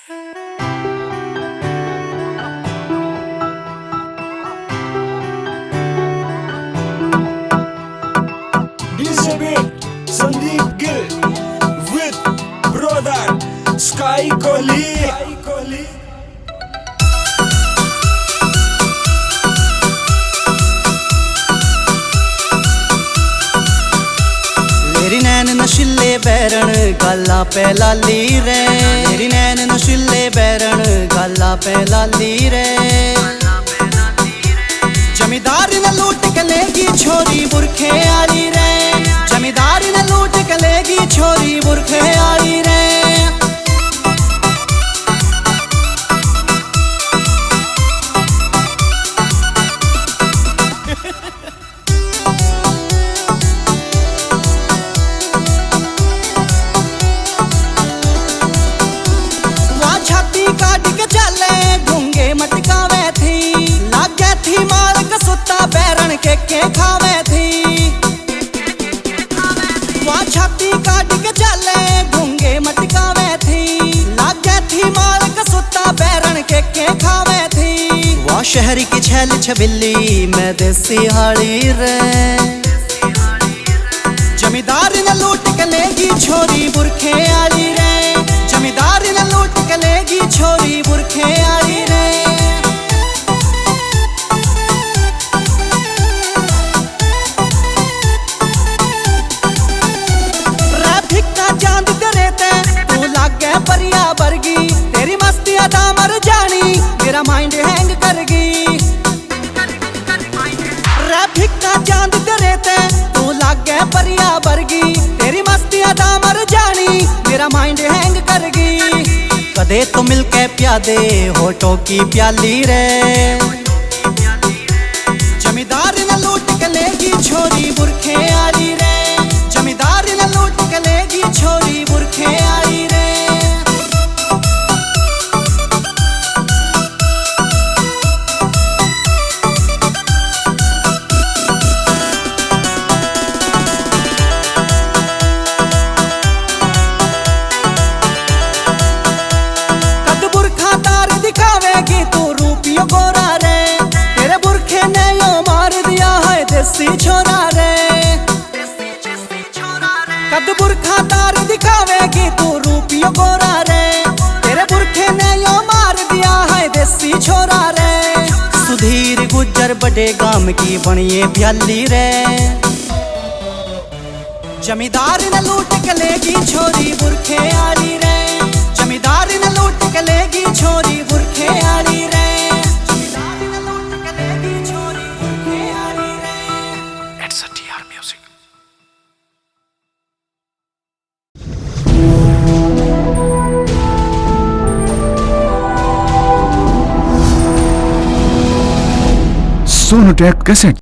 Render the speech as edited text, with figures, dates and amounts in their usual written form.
DJ Beat, Sandeep Gill with brother Sky Kohli. मेरी नैन नशीले बैरण गाला पे लाली रे, मेरी नैन नशीले बैरण गाला पे लाली रे। जमींदार ने लूट के लेगी छोरी बुरखे आली रे, जमींदार ने लूट के लेगी छोरी बुरखे आली रे। काट के चले ढूंगे मटकावे थी, लागे थी मार कसुता बैरण के खावे थी। वहाँ छाती काट के चले ढूंगे मटकावे थी, लागे थी मार कसुता बैरण के खावे थी। वहाँ शहर की छैल छबिल्ली मैं देसी हाड़ी रे, जमींदार ने लूट के लेगी छोरी बुरखे आली रे, जमींदार ने लूट के लेगी छोरी बुरखे आली रे। ट्रैफिक का चांद तेरे ते तू लागे परिया बरगी, तेरी मस्ती अदा मर जानी मेरा माइंड हैंग करगी। ट्रैफिक का चांद तेरे ते तू लागे परिया बरगी, तेरी मस्ती अदा मर जानी मेरा माइंड हैंग करगी। कदे तो मिलके प्यादे होठों की प्याली रे, जमींदार ने लूट के लेगी छोरी बुरखे आली रे, जमींदार ने लूट के लेगी छोरी बुरखे आली रे। दिखावेगी तू रूपियो गोरा रे, तेरे बुरखे ने यो मार दिया है देसी छोरा रे। कद बुरखा तार दिखावेगी तू रूपियो गोरा रे, तेरे बुरखे ने यो मार दिया है देसी छोरा रे। सुधीर गुज्जर बड़े गाम की बनिए ब्याली रे, जमींदार ने लूट के लेगी छोरी बुरखे आली रे, जमींदार ने लूट के लेगी छोरी बुरखे आली रे, जमींदार ने लूट के लेगी छोरी बुरखे आली रे। It's a TR Music. Sonotek cassette.